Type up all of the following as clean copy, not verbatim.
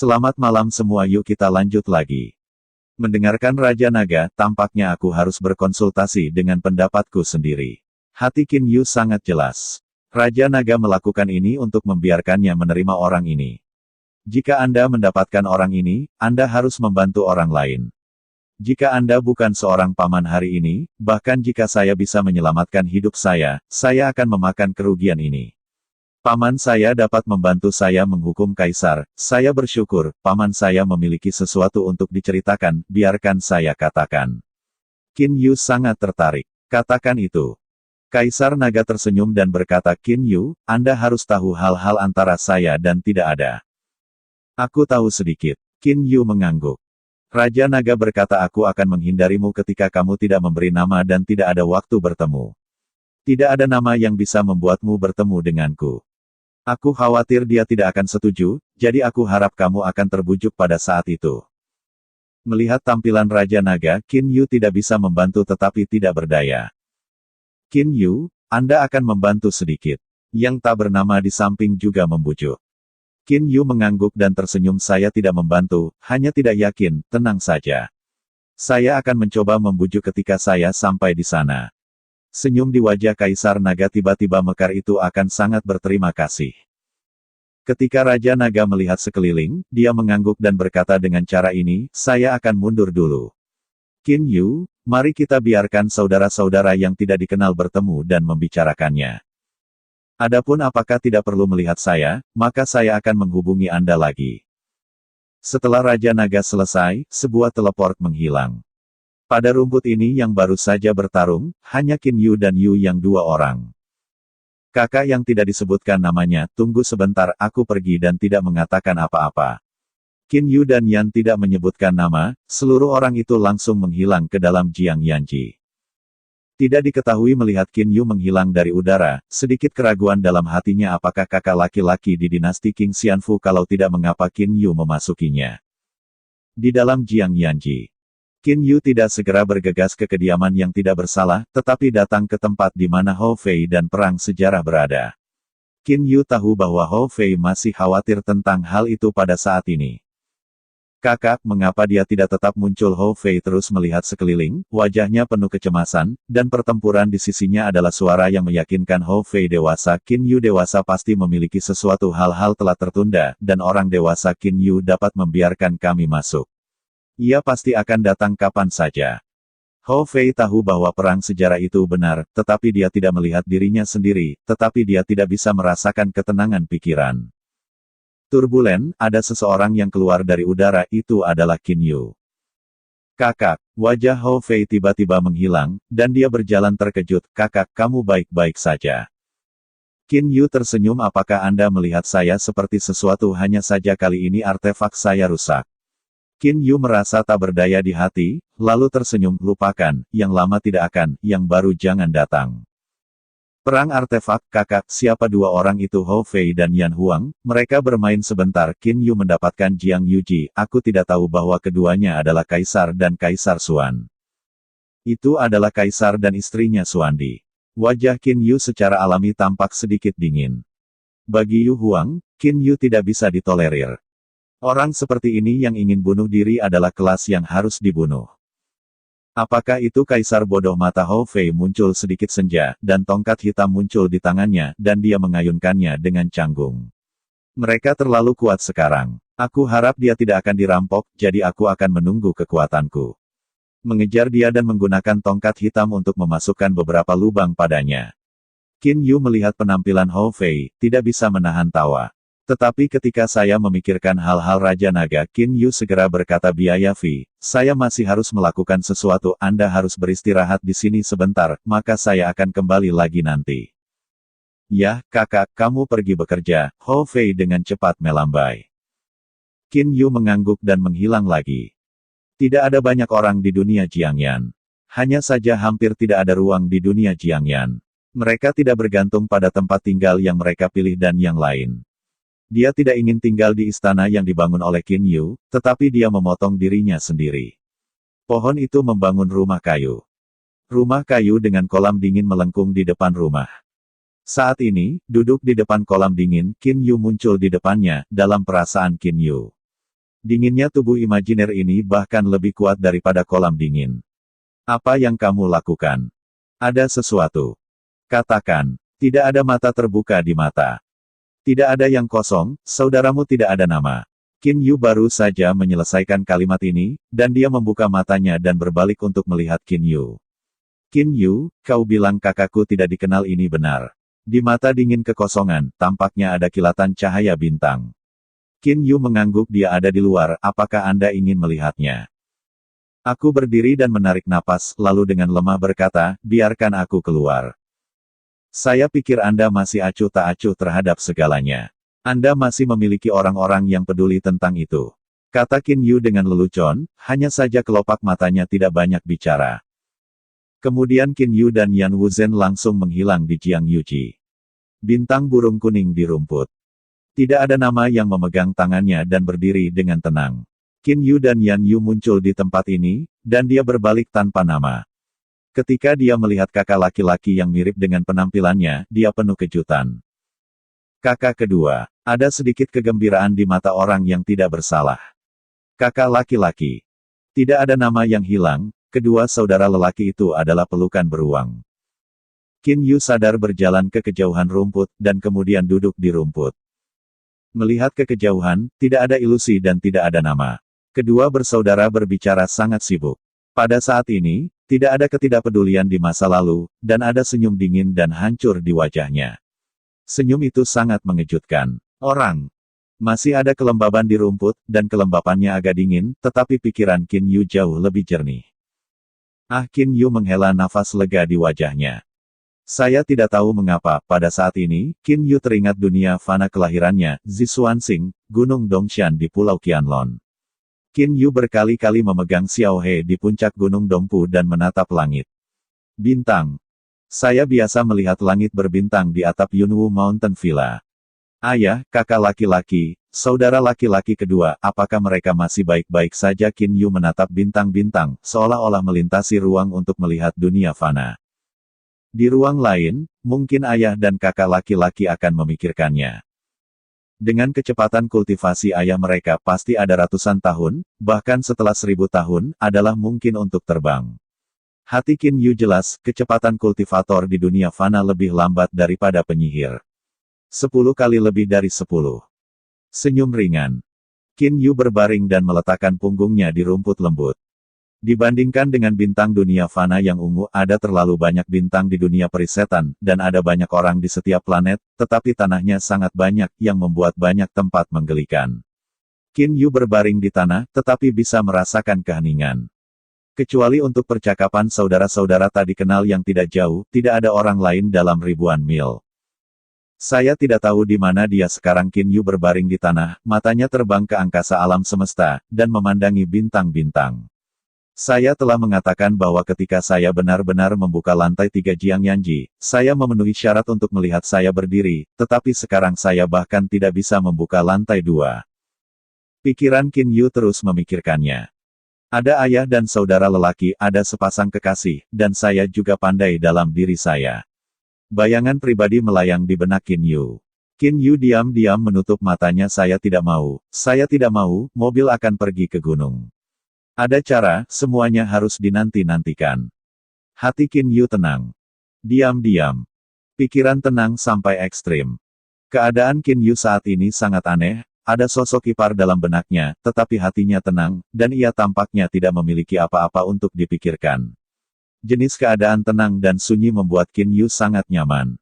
Selamat malam semua, yuk kita lanjut lagi. Mendengarkan Raja Naga, tampaknya aku harus berkonsultasi dengan pendapatku sendiri. Hati Qin Yu sangat jelas. Raja Naga melakukan ini untuk membiarkannya menerima orang ini. Jika Anda mendapatkan orang ini, Anda harus membantu orang lain. Jika Anda bukan seorang paman hari ini, bahkan jika saya bisa menyelamatkan hidup saya akan memakan kerugian ini. Paman saya dapat membantu saya menghukum kaisar, saya bersyukur, paman saya memiliki sesuatu untuk diceritakan, biarkan saya katakan. Qin Yu sangat tertarik. Katakan itu. Kaisar Naga tersenyum dan berkata, Qin Yu, Anda harus tahu hal-hal antara saya dan tidak ada. Aku tahu sedikit. Qin Yu mengangguk. Raja Naga berkata, aku akan menghindarimu ketika kamu tidak memberi nama dan tidak ada waktu bertemu. Tidak ada nama yang bisa membuatmu bertemu denganku. Aku khawatir dia tidak akan setuju, jadi aku harap kamu akan terbujuk pada saat itu. Melihat tampilan Raja Naga, Qin Yu tidak bisa membantu tetapi tidak berdaya. Qin Yu, Anda akan membantu sedikit. Yang tak bernama di samping juga membujuk. Qin Yu mengangguk dan tersenyum, saya tidak membantu, hanya tidak yakin, tenang saja. Saya akan mencoba membujuk ketika saya sampai di sana. Senyum di wajah Kaisar Naga tiba-tiba mekar, itu akan sangat berterima kasih. Ketika Raja Naga melihat sekeliling, dia mengangguk dan berkata, dengan cara ini, saya akan mundur dulu. Qin Yu, mari kita biarkan saudara-saudara yang tidak dikenal bertemu dan membicarakannya. Adapun apakah tidak perlu melihat saya, maka saya akan menghubungi Anda lagi. Setelah Raja Naga selesai, sebuah teleport menghilang. Pada rumput ini yang baru saja bertarung, hanya Qin Yu dan Yu yang dua orang. Kakak yang tidak disebutkan namanya, tunggu sebentar, aku pergi dan tidak mengatakan apa-apa. Qin Yu dan Yan tidak menyebutkan nama, seluruh orang itu langsung menghilang ke dalam Jiang Yanji. Tidak diketahui melihat Qin Yu menghilang dari udara, sedikit keraguan dalam hatinya, apakah kakak laki-laki di dinasti King Xianfu, kalau tidak mengapa Qin Yu memasukinya. Di dalam Jiang Yanji. Qin Yu tidak segera bergegas ke kediaman yang tidak bersalah, tetapi datang ke tempat di mana Hou Fei dan perang sejarah berada. Qin Yu tahu bahwa Hou Fei masih khawatir tentang hal itu pada saat ini. Kakak, mengapa dia tidak tetap muncul? Hou Fei terus melihat sekeliling, wajahnya penuh kecemasan, dan pertempuran di sisinya adalah suara yang meyakinkan Hou Fei dewasa. Qin Yu dewasa pasti memiliki sesuatu, hal-hal telah tertunda, dan orang dewasa Qin Yu dapat membiarkan kami masuk. Ia pasti akan datang kapan saja. Hou Fei tahu bahwa perang sejarah itu benar, tetapi dia tidak melihat dirinya sendiri, tetapi dia tidak bisa merasakan ketenangan pikiran. Turbulen, ada seseorang yang keluar dari udara, itu adalah Qin Yu. Kakak, wajah Hou Fei tiba-tiba menghilang, dan dia berjalan terkejut, kakak, kamu baik-baik saja. Qin Yu tersenyum, apakah Anda melihat saya seperti sesuatu? Hanya saja kali ini artefak saya rusak. Qin Yu merasa tak berdaya di hati, lalu tersenyum, lupakan, yang lama tidak akan, yang baru jangan datang. Perang artefak, kakak, siapa dua orang itu? Hou Fei dan Yan Huang, mereka bermain sebentar. Qin Yu mendapatkan Jiang Yuji, aku tidak tahu bahwa keduanya adalah Kaisar dan Kaisar Xuan. Itu adalah Kaisar dan istrinya Xuandi. Wajah Qin Yu secara alami tampak sedikit dingin. Bagi Yu Huang, Qin Yu tidak bisa ditolerir. Orang seperti ini yang ingin bunuh diri adalah kelas yang harus dibunuh. Apakah itu Kaisar bodoh? Mata Hou Fei muncul sedikit senja, dan tongkat hitam muncul di tangannya, dan dia mengayunkannya dengan canggung. Mereka terlalu kuat sekarang. Aku harap dia tidak akan dirampok, jadi aku akan menunggu kekuatanku. Mengejar dia dan menggunakan tongkat hitam untuk memasukkan beberapa lubang padanya. Qin Yu melihat penampilan Hou Fei, tidak bisa menahan tawa. Tetapi ketika saya memikirkan hal-hal Raja Naga, Qin Yu segera berkata, biaya Fi, saya masih harus melakukan sesuatu, Anda harus beristirahat di sini sebentar, maka saya akan kembali lagi nanti. Ya, kakak, kamu pergi bekerja. Hou Fei dengan cepat melambai. Qin Yu mengangguk dan menghilang lagi. Tidak ada banyak orang di dunia Jiangyan. Hanya saja hampir tidak ada ruang di dunia Jiangyan. Mereka tidak bergantung pada tempat tinggal yang mereka pilih dan yang lain. Dia tidak ingin tinggal di istana yang dibangun oleh Qin Yu, tetapi dia memotong dirinya sendiri. Pohon itu membangun rumah kayu. Rumah kayu dengan kolam dingin melengkung di depan rumah. Saat ini, duduk di depan kolam dingin, Qin Yu muncul di depannya, dalam perasaan Qin Yu. Dinginnya tubuh imajiner ini bahkan lebih kuat daripada kolam dingin. Apa yang kamu lakukan? Ada sesuatu. Katakan. Tidak ada mata terbuka di mata. Tidak ada yang kosong, saudaramu tidak ada nama. Qin Yu baru saja menyelesaikan kalimat ini, dan dia membuka matanya dan berbalik untuk melihat Qin Yu. Qin Yu, kau bilang kakakku tidak dikenal ini benar. Di mata dingin kekosongan, tampaknya ada kilatan cahaya bintang. Qin Yu mengangguk, dia ada di luar, apakah Anda ingin melihatnya? Aku berdiri dan menarik napas, lalu dengan lemah berkata, biarkan aku keluar. Saya pikir Anda masih acuh tak acuh terhadap segalanya. Anda masih memiliki orang-orang yang peduli tentang itu. Kata Qin Yu dengan lelucon, hanya saja kelopak matanya tidak banyak bicara. Kemudian Qin Yu dan Yan Wuzhen langsung menghilang di Jiang Yuji. Bintang burung kuning di rumput. Tidak ada nama yang memegang tangannya dan berdiri dengan tenang. Qin Yu dan Yan Yu muncul di tempat ini, dan dia berbalik tanpa nama. Ketika dia melihat kakak laki-laki yang mirip dengan penampilannya, dia penuh kejutan. Kakak kedua, ada sedikit kegembiraan di mata orang yang tidak bersalah. Kakak laki-laki. Tidak ada nama yang hilang, kedua saudara lelaki itu adalah pelukan beruang. Qin Yu sadar berjalan ke kejauhan rumput, dan kemudian duduk di rumput. Melihat ke kejauhan, tidak ada ilusi dan tidak ada nama. Kedua bersaudara berbicara sangat sibuk. Pada saat ini, tidak ada ketidakpedulian di masa lalu, dan ada senyum dingin dan hancur di wajahnya. Senyum itu sangat mengejutkan. Orang. Masih ada kelembaban di rumput, dan kelembapannya agak dingin, tetapi pikiran Qin Yu jauh lebih jernih. Qin Yu menghela nafas lega di wajahnya. Saya tidak tahu mengapa, pada saat ini, Qin Yu teringat dunia fana kelahirannya, Zixuanxing, Gunung Dongshan di Pulau Qianlong. Qin Yu berkali-kali memegang Xiao He di puncak Gunung Dongpu dan menatap langit. Bintang. Saya biasa melihat langit berbintang di atap Yunwu Mountain Villa. Ayah, kakak laki-laki, saudara laki-laki kedua, apakah mereka masih baik-baik saja? Qin Yu menatap bintang-bintang, seolah-olah melintasi ruang untuk melihat dunia fana. Di ruang lain, mungkin ayah dan kakak laki-laki akan memikirkannya. Dengan kecepatan kultivasi ayah mereka pasti ada ratusan tahun, bahkan setelah 1000 tahun, adalah mungkin untuk terbang. Hati Qin Yu jelas, kecepatan kultivator di dunia fana lebih lambat daripada penyihir. 10 kali lebih dari 10. Senyum ringan. Qin Yu berbaring dan meletakkan punggungnya di rumput lembut. Dibandingkan dengan bintang dunia fana yang ungu, ada terlalu banyak bintang di dunia perisetan, dan ada banyak orang di setiap planet, tetapi tanahnya sangat banyak, yang membuat banyak tempat menggelikan. Qin Yu berbaring di tanah, tetapi bisa merasakan keheningan. Kecuali untuk percakapan saudara-saudara tak dikenal yang tidak jauh, tidak ada orang lain dalam ribuan mil. Saya tidak tahu di mana dia sekarang. Qin Yu berbaring di tanah, matanya terbang ke angkasa alam semesta, dan memandangi bintang-bintang. Saya telah mengatakan bahwa ketika saya benar-benar membuka lantai 3 Jiangyanji, saya memenuhi syarat untuk melihat saya berdiri, tetapi sekarang saya bahkan tidak bisa membuka lantai 2. Pikiran Qin Yu terus memikirkannya. Ada ayah dan saudara lelaki, ada sepasang kekasih, dan saya juga pandai dalam diri saya. Bayangan pribadi melayang di benak Qin Yu. Qin Yu diam-diam menutup matanya. Saya tidak mau, mobil akan pergi ke gunung. Ada cara, semuanya harus dinanti-nantikan. Hati Qin Yu tenang. Diam-diam. Pikiran tenang sampai ekstrim. Keadaan Qin Yu saat ini sangat aneh, ada sosok ipar dalam benaknya, tetapi hatinya tenang, dan ia tampaknya tidak memiliki apa-apa untuk dipikirkan. Jenis keadaan tenang dan sunyi membuat Qin Yu sangat nyaman.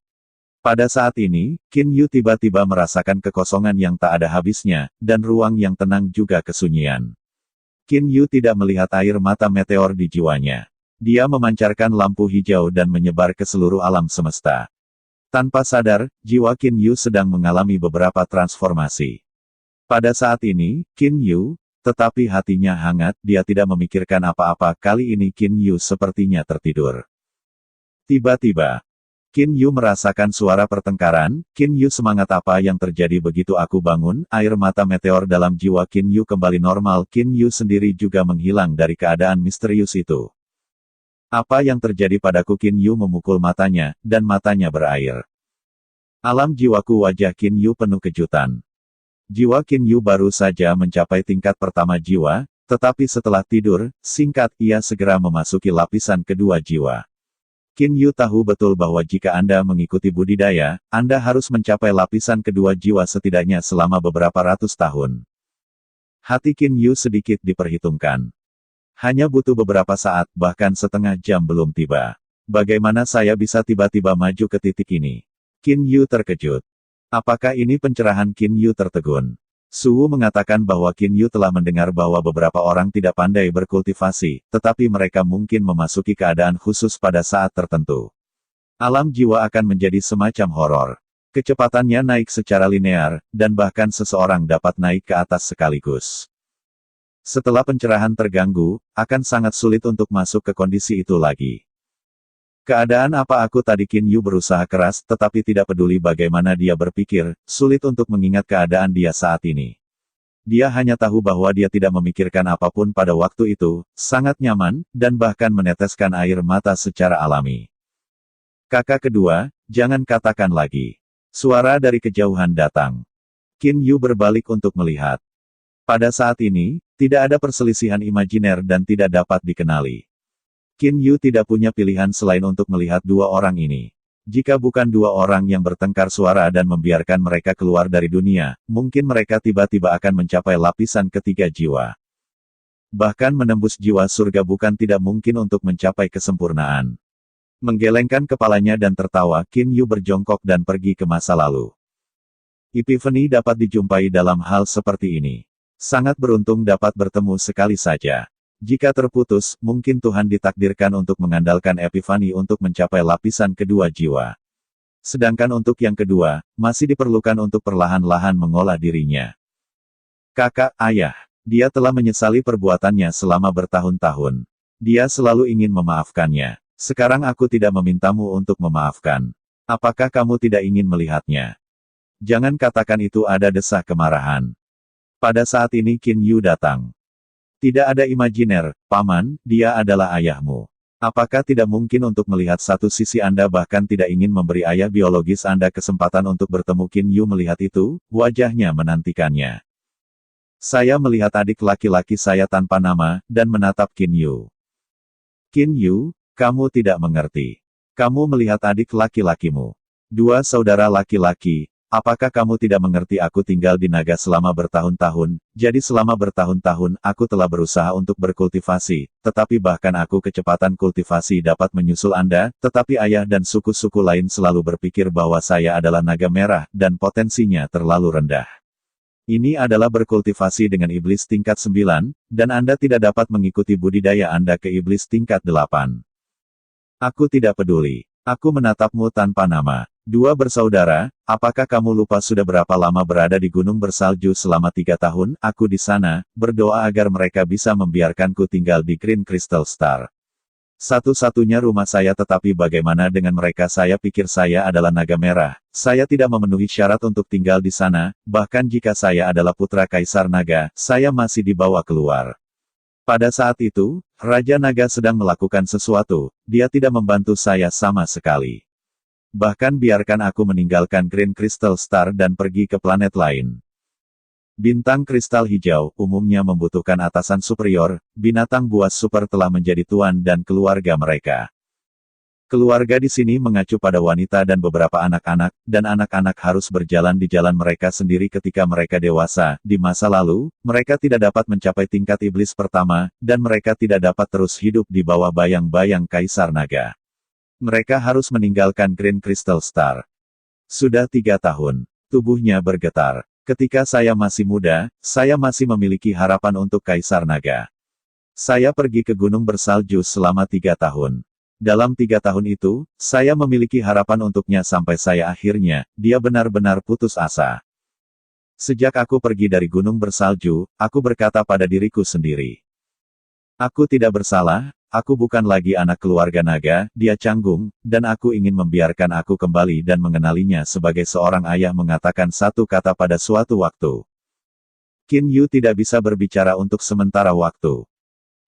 Pada saat ini, Qin Yu tiba-tiba merasakan kekosongan yang tak ada habisnya, dan ruang yang tenang juga kesunyian. Qin Yu tidak melihat air mata meteor di jiwanya. Dia memancarkan lampu hijau dan menyebar ke seluruh alam semesta. Tanpa sadar, jiwa Qin Yu sedang mengalami beberapa transformasi. Pada saat ini, Qin Yu, tetapi hatinya hangat, dia tidak memikirkan apa-apa. Kali ini Qin Yu sepertinya tertidur. Tiba-tiba, Qin Yu merasakan suara pertengkaran. Qin Yu, semangat apa yang terjadi begitu aku bangun? Air mata meteor dalam jiwa Qin Yu kembali normal. Qin Yu sendiri juga menghilang dari keadaan misterius itu. Apa yang terjadi padaku? Qin Yu memukul matanya, dan matanya berair. Alam jiwaku. Wajah Qin Yu penuh kejutan. Jiwa Qin Yu baru saja mencapai tingkat pertama jiwa, tetapi setelah tidur, singkat, ia segera memasuki lapisan kedua jiwa. Qin Yu tahu betul bahwa jika Anda mengikuti budidaya, Anda harus mencapai lapisan kedua jiwa setidaknya selama beberapa ratus tahun. Hati Qin Yu sedikit diperhitungkan. Hanya butuh beberapa saat, bahkan setengah jam belum tiba. Bagaimana saya bisa tiba-tiba maju ke titik ini? Qin Yu terkejut. Apakah ini pencerahan? Qin Yu tertegun. Suwu mengatakan bahwa Qin Yu telah mendengar bahwa beberapa orang tidak pandai berkultivasi, tetapi mereka mungkin memasuki keadaan khusus pada saat tertentu. Alam jiwa akan menjadi semacam horor. Kecepatannya naik secara linear, dan bahkan seseorang dapat naik ke atas sekaligus. Setelah pencerahan terganggu, akan sangat sulit untuk masuk ke kondisi itu lagi. Keadaan apa aku tadi? Qin Yu berusaha keras, tetapi tidak peduli bagaimana dia berpikir, sulit untuk mengingat keadaan dia saat ini. Dia hanya tahu bahwa dia tidak memikirkan apapun pada waktu itu, sangat nyaman, dan bahkan meneteskan air mata secara alami. Kakak kedua, jangan katakan lagi. Suara dari kejauhan datang. Qin Yu berbalik untuk melihat. Pada saat ini, tidak ada perselisihan imajiner dan tidak dapat dikenali. Qin Yu tidak punya pilihan selain untuk melihat dua orang ini. Jika bukan dua orang yang bertengkar suara dan membiarkan mereka keluar dari dunia, mungkin mereka tiba-tiba akan mencapai lapisan ketiga jiwa. Bahkan menembus jiwa surga bukan tidak mungkin untuk mencapai kesempurnaan. Menggelengkan kepalanya dan tertawa, Qin Yu berjongkok dan pergi ke masa lalu. Epiphany dapat dijumpai dalam hal seperti ini. Sangat beruntung dapat bertemu sekali saja. Jika terputus, mungkin Tuhan ditakdirkan untuk mengandalkan Epiphany untuk mencapai lapisan kedua jiwa. Sedangkan untuk yang kedua, masih diperlukan untuk perlahan-lahan mengolah dirinya. Kakak, ayah, dia telah menyesali perbuatannya selama bertahun-tahun. Dia selalu ingin memaafkannya. Sekarang aku tidak memintamu untuk memaafkan. Apakah kamu tidak ingin melihatnya? Jangan katakan itu, ada desak kemarahan. Pada saat ini Qin Yu datang. Tidak ada imajiner, Paman, dia adalah ayahmu. Apakah tidak mungkin untuk melihat satu sisi Anda bahkan tidak ingin memberi ayah biologis Anda kesempatan untuk bertemu? Qin Yu melihat itu, wajahnya menantikannya. Saya melihat adik laki-laki saya tanpa nama, dan menatap Qin Yu. Qin Yu, kamu tidak mengerti. Kamu melihat adik laki-lakimu. Dua saudara laki-laki. Apakah kamu tidak mengerti? Aku tinggal di naga selama bertahun-tahun, jadi selama bertahun-tahun aku telah berusaha untuk berkultivasi, tetapi bahkan aku kecepatan kultivasi dapat menyusul Anda, tetapi ayah dan suku-suku lain selalu berpikir bahwa saya adalah naga merah, dan potensinya terlalu rendah. Ini adalah berkultivasi dengan iblis tingkat 9, dan Anda tidak dapat mengikuti budidaya Anda ke iblis tingkat 8. Aku tidak peduli. Aku menatapmu tanpa nama. Dua bersaudara, apakah kamu lupa sudah berapa lama berada di gunung bersalju selama 3 tahun? Aku di sana, berdoa agar mereka bisa membiarkanku tinggal di Green Crystal Star. Satu-satunya rumah saya, tetapi bagaimana dengan mereka? Saya pikir saya adalah naga merah. Saya tidak memenuhi syarat untuk tinggal di sana, bahkan jika saya adalah putra Kaisar Naga, saya masih dibawa keluar. Pada saat itu, Raja Naga sedang melakukan sesuatu, dia tidak membantu saya sama sekali. Bahkan biarkan aku meninggalkan Green Crystal Star dan pergi ke planet lain. Bintang kristal hijau umumnya membutuhkan atasan superior, binatang buas super telah menjadi tuan dan keluarga mereka. Keluarga di sini mengacu pada wanita dan beberapa anak-anak, dan anak-anak harus berjalan di jalan mereka sendiri ketika mereka dewasa. Di masa lalu, mereka tidak dapat mencapai tingkat iblis pertama, dan mereka tidak dapat terus hidup di bawah bayang-bayang Kaisar Naga. Mereka harus meninggalkan Green Crystal Star. Sudah 3 tahun. Tubuhnya bergetar. Ketika saya masih muda, saya masih memiliki harapan untuk Kaisar Naga. Saya pergi ke gunung bersalju selama 3 tahun. Dalam 3 tahun itu, saya memiliki harapan untuknya sampai saya akhirnya, dia benar-benar putus asa. Sejak aku pergi dari gunung bersalju, aku berkata pada diriku sendiri. Aku tidak bersalah. Aku bukan lagi anak keluarga naga, dia canggung, dan aku ingin membiarkan aku kembali dan mengenalinya sebagai seorang ayah. Mengatakan satu kata pada suatu waktu. Qin Yu tidak bisa berbicara untuk sementara waktu.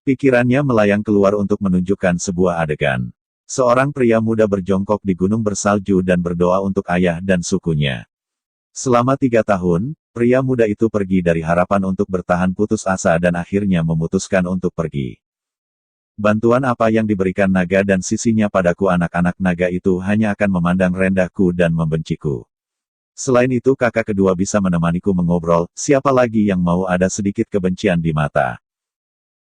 Pikirannya melayang keluar untuk menunjukkan sebuah adegan. Seorang pria muda berjongkok di gunung bersalju dan berdoa untuk ayah dan sukunya. Selama 3 tahun, Pria muda itu pergi dari harapan untuk bertahan putus asa dan akhirnya memutuskan untuk pergi. Bantuan apa yang diberikan naga dan sisinya padaku, anak-anak naga itu hanya akan memandang rendahku dan membenciku. Selain itu kakak kedua bisa menemaniku mengobrol, siapa lagi yang mau ada sedikit kebencian di mata.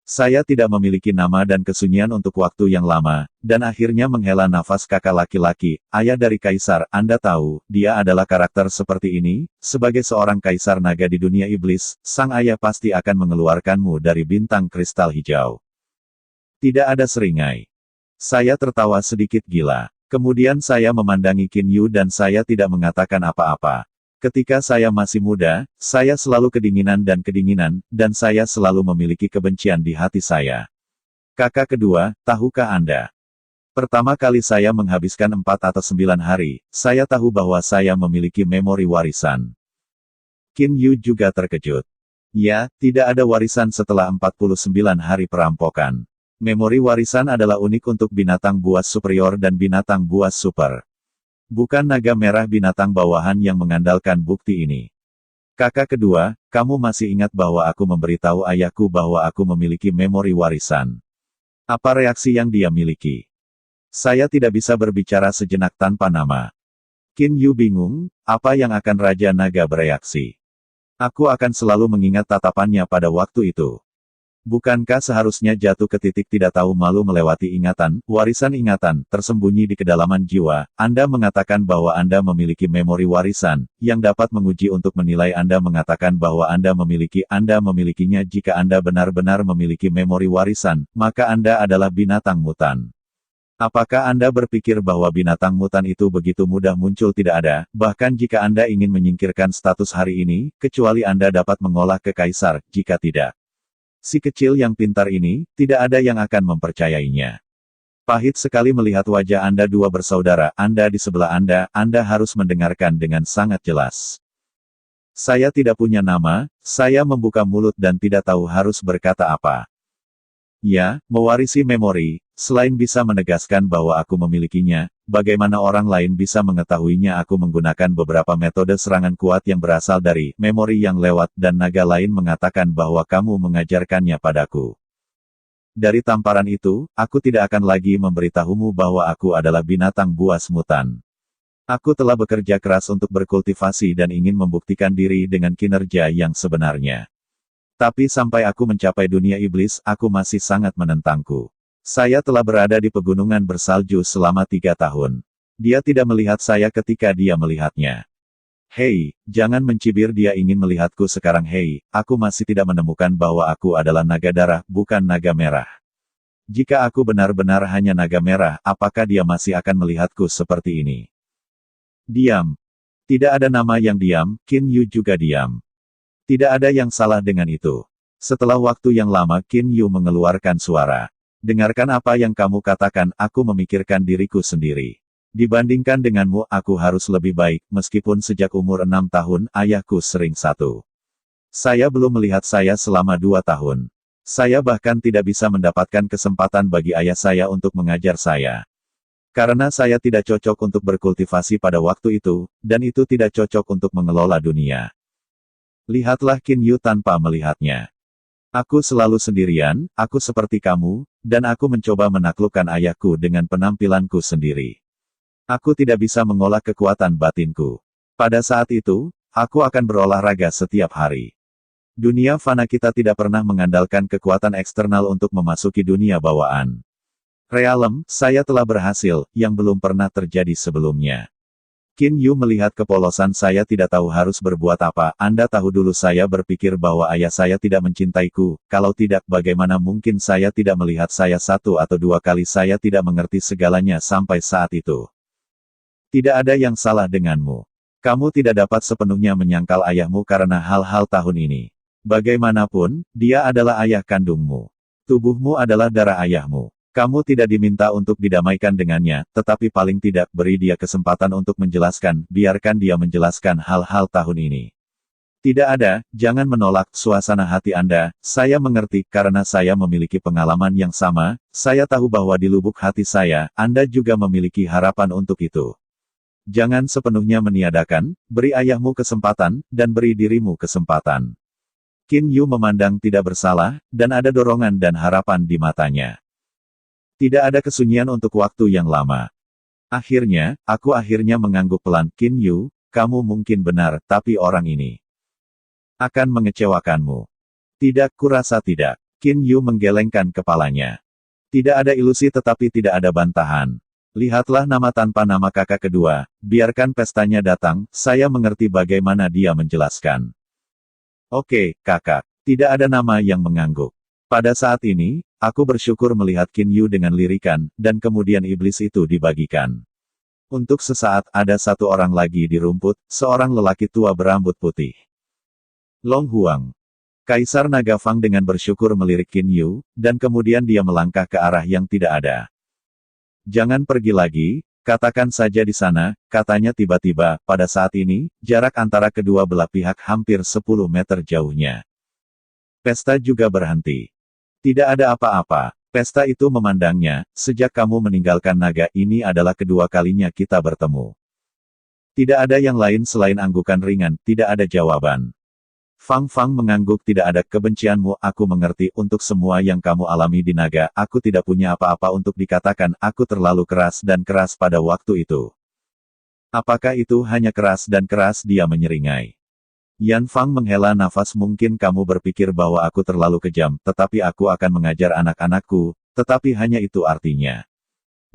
Saya tidak memiliki nama dan kesunyian untuk waktu yang lama, dan akhirnya menghela nafas kakak laki-laki, ayah dari kaisar, Anda tahu, dia adalah karakter seperti ini, sebagai seorang kaisar naga di dunia iblis, sang ayah pasti akan mengeluarkanmu dari bintang kristal hijau. Tidak ada seringai. Saya tertawa sedikit gila. Kemudian saya memandangi Qin Yu dan saya tidak mengatakan apa-apa. Ketika saya masih muda, saya selalu kedinginan, dan saya selalu memiliki kebencian di hati saya. Kakak kedua, tahukah Anda? Pertama kali saya menghabiskan 4 atau 9 hari, saya tahu bahwa saya memiliki memori warisan. Qin Yu juga terkejut. Ya, tidak ada warisan setelah 49 hari perampokan. Memori warisan adalah unik untuk binatang buas superior dan binatang buas super. Bukan naga merah binatang bawahan yang mengandalkan bukti ini. Kakak kedua, kamu masih ingat bahwa aku memberitahu ayahku bahwa aku memiliki memori warisan? Apa reaksi yang dia miliki? Saya tidak bisa berbicara sejenak tanpa nama. Qin Yu bingung, apa yang akan Raja Naga bereaksi? Aku akan selalu mengingat tatapannya pada waktu itu. Bukankah seharusnya jatuh ke titik tidak tahu malu melewati ingatan, warisan ingatan, tersembunyi di kedalaman jiwa? Anda mengatakan bahwa Anda memiliki memori warisan, yang dapat menguji untuk menilai Anda mengatakan bahwa Anda memilikinya. Jika Anda benar-benar memiliki memori warisan, maka Anda adalah binatang mutan. Apakah Anda berpikir bahwa binatang mutan itu begitu mudah muncul? Tidak ada, bahkan jika Anda ingin menyingkirkan status hari ini, kecuali Anda dapat mengolah ke kaisar, jika tidak. Si kecil yang pintar ini, tidak ada yang akan mempercayainya. Pahit sekali melihat wajah Anda dua bersaudara, Anda di sebelah Anda harus mendengarkan dengan sangat jelas. Saya tidak punya nama, saya membuka mulut dan tidak tahu harus berkata apa. Ya, mewarisi memori, selain bisa menegaskan bahwa aku memilikinya, bagaimana orang lain bisa mengetahuinya? Aku menggunakan beberapa metode serangan kuat yang berasal dari memori yang lewat dan naga lain mengatakan bahwa kamu mengajarkannya padaku. Dari tamparan itu, aku tidak akan lagi memberitahumu bahwa aku adalah binatang buas mutan. Aku telah bekerja keras untuk berkultivasi dan ingin membuktikan diri dengan kinerja yang sebenarnya. Tapi sampai aku mencapai dunia iblis, aku masih sangat menentangku. Saya telah berada di pegunungan bersalju selama 3 tahun. Dia tidak melihat saya ketika dia melihatnya. Hei, jangan mencibir, dia ingin melihatku sekarang. Hei, aku masih tidak menemukan bahwa aku adalah naga darah, bukan naga merah. Jika aku benar-benar hanya naga merah, apakah dia masih akan melihatku seperti ini? Diam. Tidak ada nama yang diam, Qin Yu juga diam. Tidak ada yang salah dengan itu. Setelah waktu yang lama Qin Yu mengeluarkan suara. Dengarkan apa yang kamu katakan, aku memikirkan diriku sendiri. Dibandingkan denganmu, aku harus lebih baik, meskipun sejak umur 6 tahun, ayahku sering satu. Saya belum melihat saya selama 2 tahun. Saya bahkan tidak bisa mendapatkan kesempatan bagi ayah saya untuk mengajar saya. Karena saya tidak cocok untuk berkultivasi pada waktu itu, dan itu tidak cocok untuk mengelola dunia. Lihatlah Qin Yu tanpa melihatnya. Aku selalu sendirian, aku seperti kamu, dan aku mencoba menaklukkan ayahku dengan penampilanku sendiri. Aku tidak bisa mengolah kekuatan batinku. Pada saat itu, aku akan berolahraga setiap hari. Dunia fana kita tidak pernah mengandalkan kekuatan eksternal untuk memasuki dunia bawaan. Realem, saya telah berhasil, yang belum pernah terjadi sebelumnya. Qin Yu melihat kepolosan saya, tidak tahu harus berbuat apa. Anda tahu dulu saya berpikir bahwa ayah saya tidak mencintaiku, kalau tidak bagaimana mungkin saya tidak melihat saya 1 atau 2 kali. Saya tidak mengerti segalanya sampai saat itu. Tidak ada yang salah denganmu. Kamu tidak dapat sepenuhnya menyangkal ayahmu karena hal-hal tahun ini. Bagaimanapun, dia adalah ayah kandungmu. Tubuhmu adalah darah ayahmu. Kamu tidak diminta untuk didamaikan dengannya, tetapi paling tidak beri dia kesempatan untuk menjelaskan, biarkan dia menjelaskan hal-hal tahun ini. Tidak ada, jangan menolak suasana hati Anda, saya mengerti, karena saya memiliki pengalaman yang sama, saya tahu bahwa di lubuk hati saya, Anda juga memiliki harapan untuk itu. Jangan sepenuhnya meniadakan, beri ayahmu kesempatan, dan beri dirimu kesempatan. Qin Yu memandang tidak bersalah, dan ada dorongan dan harapan di matanya. Tidak ada kesunyian untuk waktu yang lama. Aku akhirnya mengangguk pelan. Qin Yu, kamu mungkin benar, tapi orang ini akan mengecewakanmu. Tidak, kurasa tidak. Qin Yu menggelengkan kepalanya. Tidak ada ilusi tetapi tidak ada bantahan. Lihatlah nama tanpa nama kakak kedua, biarkan pestanya datang, saya mengerti bagaimana dia menjelaskan. Oke, kakak. Tidak ada nama yang mengangguk. Pada saat ini, aku bersyukur melihat Qin Yu dengan lirikan, dan kemudian iblis itu dibagikan. Untuk sesaat, ada satu orang lagi di rumput, seorang lelaki tua berambut putih. Long Huang. Kaisar Naga Fang dengan bersyukur melirik Qin Yu, dan kemudian dia melangkah ke arah yang tidak ada. Jangan pergi lagi, katakan saja di sana, katanya tiba-tiba, pada saat ini, jarak antara kedua belah pihak hampir 10 meter jauhnya. Pesta juga berhenti. Tidak ada apa-apa, pesta itu memandangnya, sejak kamu meninggalkan naga ini adalah kedua kalinya kita bertemu. Tidak ada yang lain selain anggukan ringan, tidak ada jawaban. Fang mengangguk, tidak ada kebencianmu, aku mengerti, untuk semua yang kamu alami di naga, aku tidak punya apa-apa untuk dikatakan, aku terlalu keras dan keras pada waktu itu. Apakah itu hanya keras dan keras? Dia menyeringai. Yan Fang menghela nafas, mungkin kamu berpikir bahwa aku terlalu kejam, tetapi aku akan mengajar anak-anakku, tetapi hanya itu artinya.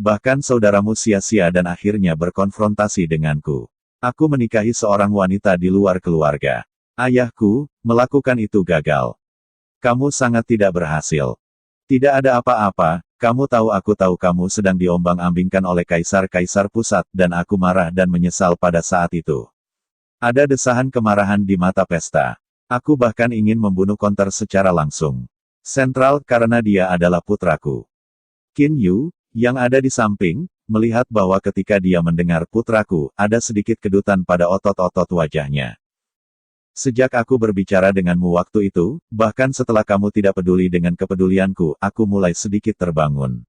Bahkan saudaramu sia-sia dan akhirnya berkonfrontasi denganku. Aku menikahi seorang wanita di luar keluarga. Ayahku, melakukan itu gagal. Kamu sangat tidak berhasil. Tidak ada apa-apa, kamu tahu aku tahu kamu sedang diombang-ambingkan oleh kaisar-kaisar pusat, dan aku marah dan menyesal pada saat itu. Ada desahan kemarahan di mata pesta. Aku bahkan ingin membunuh Counter secara langsung. Sentral karena dia adalah putraku. Qin Yu, yang ada di samping, melihat bahwa ketika dia mendengar putraku, ada sedikit kedutan pada otot-otot wajahnya. Sejak aku berbicara denganmu waktu itu, bahkan setelah kamu tidak peduli dengan kepedulianku, aku mulai sedikit terbangun.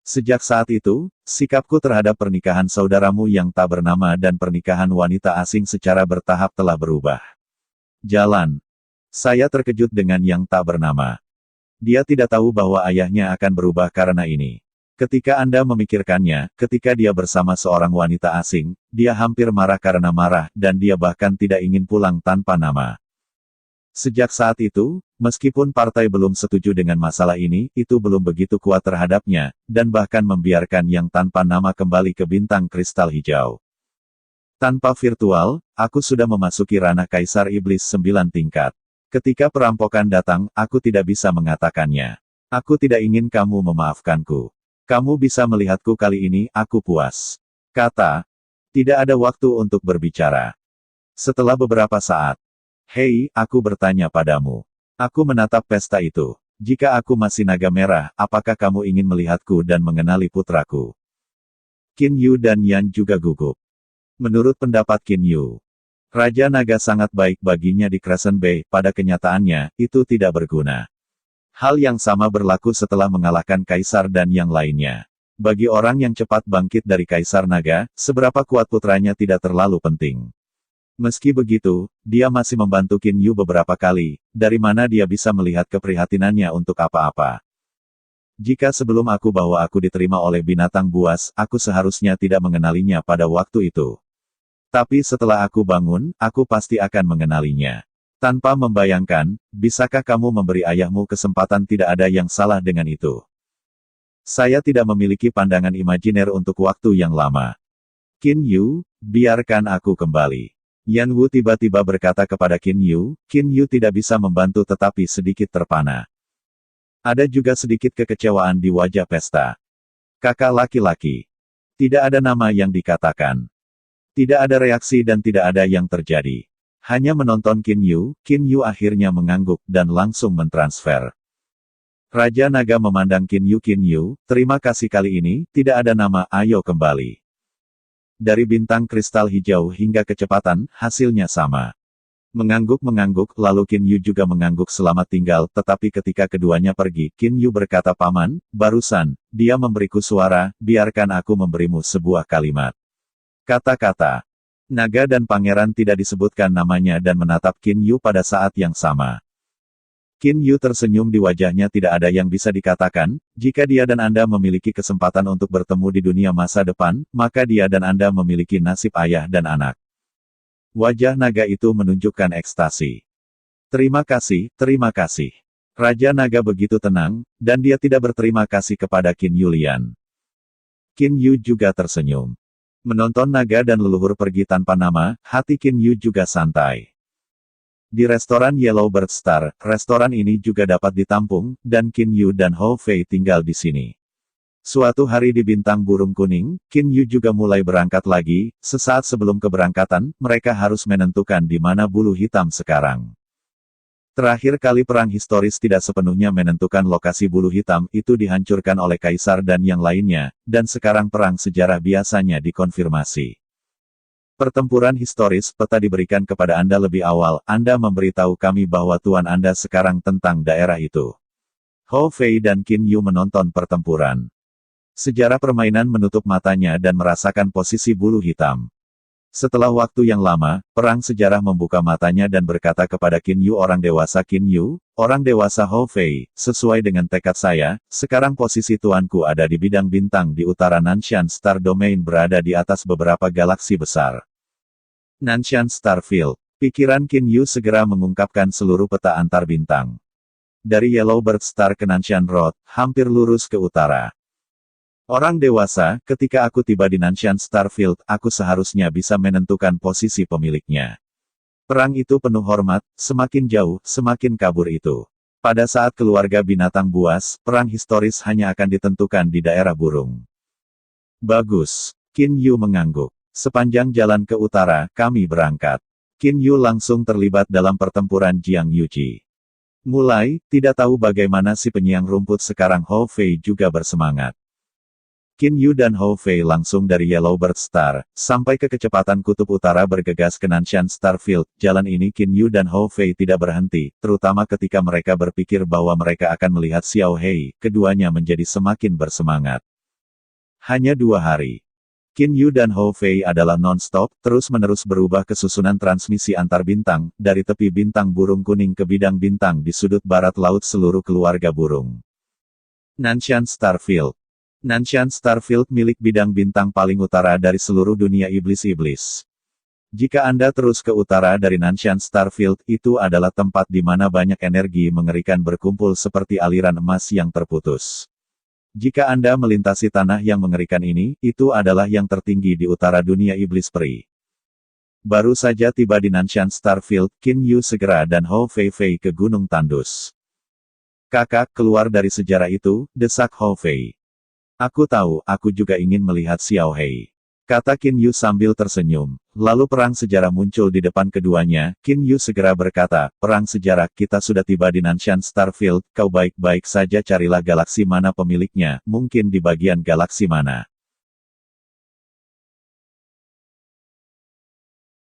Sejak saat itu, sikapku terhadap pernikahan saudaramu yang tak bernama dan pernikahan wanita asing secara bertahap telah berubah. Jalan. Saya terkejut dengan yang tak bernama. Dia tidak tahu bahwa ayahnya akan berubah karena ini. Ketika Anda memikirkannya, ketika dia bersama seorang wanita asing, dia hampir marah karena marah, dan dia bahkan tidak ingin pulang tanpa nama. Sejak saat itu, meskipun partai belum setuju dengan masalah ini, itu belum begitu kuat terhadapnya, dan bahkan membiarkan yang tanpa nama kembali ke bintang kristal hijau. Tanpa virtual, aku sudah memasuki ranah Kaisar Iblis 9 tingkat. Ketika perampokan datang, aku tidak bisa mengatakannya. Aku tidak ingin kamu memaafkanku. Kamu bisa melihatku kali ini, aku puas. Kata. Tidak ada waktu untuk berbicara. Setelah beberapa saat. Hei, aku bertanya padamu. Aku menatap pesta itu. Jika aku masih naga merah, apakah kamu ingin melihatku dan mengenali putraku? Qin Yu dan Yan juga gugup. Menurut pendapat Qin Yu, Raja Naga sangat baik baginya di Crescent Bay, pada kenyataannya, itu tidak berguna. Hal yang sama berlaku setelah mengalahkan Kaisar dan yang lainnya. Bagi orang yang cepat bangkit dari Kaisar Naga, seberapa kuat putranya tidak terlalu penting. Meski begitu, dia masih membantu Qin Yu beberapa kali, dari mana dia bisa melihat keprihatinannya untuk apa-apa. Jika sebelum aku bahwa aku diterima oleh binatang buas, aku seharusnya tidak mengenalinya pada waktu itu. Tapi setelah aku bangun, aku pasti akan mengenalinya. Tanpa membayangkan, bisakah kamu memberi ayahmu kesempatan? Tidak ada yang salah dengan itu. Saya tidak memiliki pandangan imajiner untuk waktu yang lama. Qin Yu, biarkan aku kembali. Yan Wu tiba-tiba berkata kepada Qin Yu tidak bisa membantu tetapi sedikit terpana. Ada juga sedikit kekecewaan di wajah pesta. Kakak laki-laki. Tidak ada nama yang dikatakan. Tidak ada reaksi dan tidak ada yang terjadi. Hanya menonton Qin Yu akhirnya mengangguk dan langsung mentransfer. Raja Naga memandang Qin Yu, terima kasih kali ini, tidak ada nama, ayo kembali. Dari bintang kristal hijau hingga kecepatan, hasilnya sama. Mengangguk, lalu Qin Yu juga mengangguk selamat tinggal, tetapi ketika keduanya pergi, Qin Yu berkata, Paman, barusan, dia memberiku suara, biarkan aku memberimu sebuah kalimat. Kata-kata naga dan pangeran tidak disebutkan namanya dan menatap Qin Yu pada saat yang sama. Qin Yu tersenyum, di wajahnya tidak ada yang bisa dikatakan. Jika dia dan Anda memiliki kesempatan untuk bertemu di dunia masa depan, maka dia dan Anda memiliki nasib ayah dan anak. Wajah naga itu menunjukkan ekstasi. Terima kasih, terima kasih. Raja Naga begitu tenang, dan dia tidak berterima kasih kepada Qin Yulian. Qin Yu juga tersenyum. Menonton naga dan leluhur pergi tanpa nama, hati Qin Yu juga santai. Di restoran Yellowbird Star, restoran ini juga dapat ditampung, dan Qin Yu dan Hou Fei tinggal di sini. Suatu hari di Bintang Burung Kuning, Qin Yu juga mulai berangkat lagi. Sesaat sebelum keberangkatan, mereka harus menentukan di mana bulu hitam sekarang. Terakhir kali perang historis tidak sepenuhnya menentukan lokasi bulu hitam, itu dihancurkan oleh Kaisar dan yang lainnya, dan sekarang perang sejarah biasanya dikonfirmasi. Pertempuran historis, peta diberikan kepada Anda lebih awal, Anda memberitahu kami bahwa tuan Anda sekarang tentang daerah itu. Hou Fei dan Qin Yu menonton pertempuran. Sejarah permainan menutup matanya dan merasakan posisi bulu hitam. Setelah waktu yang lama, perang sejarah membuka matanya dan berkata kepada Qin Yu, orang dewasa Qin Yu, orang dewasa Hou Fei, sesuai dengan tekad saya, sekarang posisi tuanku ada di bidang bintang di utara Nanshan Star Domain, berada di atas beberapa galaksi besar. Nanshan Starfield. Pikiran Qin Yu segera mengungkapkan seluruh peta antar bintang. Dari Yellowbird Star ke Nanshan Road, hampir lurus ke utara. Orang dewasa, ketika aku tiba di Nanshan Starfield, aku seharusnya bisa menentukan posisi pemiliknya. Perang itu penuh hormat, semakin jauh, semakin kabur itu. Pada saat keluarga binatang buas, perang historis hanya akan ditentukan di daerah burung. Bagus. Qin Yu mengangguk. Sepanjang jalan ke utara, kami berangkat. Qin Yu langsung terlibat dalam pertempuran Jiang Yuji. Mulai, tidak tahu bagaimana si penyiang rumput sekarang Hou Fei juga bersemangat. Qin Yu dan Hou Fei langsung dari Yellowbird Star, sampai ke kecepatan kutub utara bergegas ke Nanshan Starfield. Jalan ini Qin Yu dan Hou Fei tidak berhenti, terutama ketika mereka berpikir bahwa mereka akan melihat Xiao Hei, keduanya menjadi semakin bersemangat. Hanya 2 hari. Qin Yu dan Hou Fei adalah non-stop, terus-menerus berubah ke susunan transmisi antar bintang, dari tepi bintang burung kuning ke bidang bintang di sudut barat laut seluruh keluarga burung. Nanshan Starfield. Nanshan Starfield milik bidang bintang paling utara dari seluruh dunia iblis-iblis. Jika Anda terus ke utara dari Nanshan Starfield, itu adalah tempat di mana banyak energi mengerikan berkumpul seperti aliran emas yang terputus. Jika Anda melintasi tanah yang mengerikan ini, itu adalah yang tertinggi di utara dunia iblis peri. Baru saja tiba di Nanshan Starfield, Qin Yu segera dan Hou Fei ke Gunung Tandus. Kakak, keluar dari sejarah itu, desak Hou Fei. Aku tahu, aku juga ingin melihat Xiao Hei. Kata Qin Yu sambil tersenyum. Lalu perang sejarah muncul di depan keduanya. Qin Yu segera berkata, perang sejarah, kita sudah tiba di Nanshan Starfield, kau baik-baik saja carilah galaksi mana pemiliknya, mungkin di bagian galaksi mana.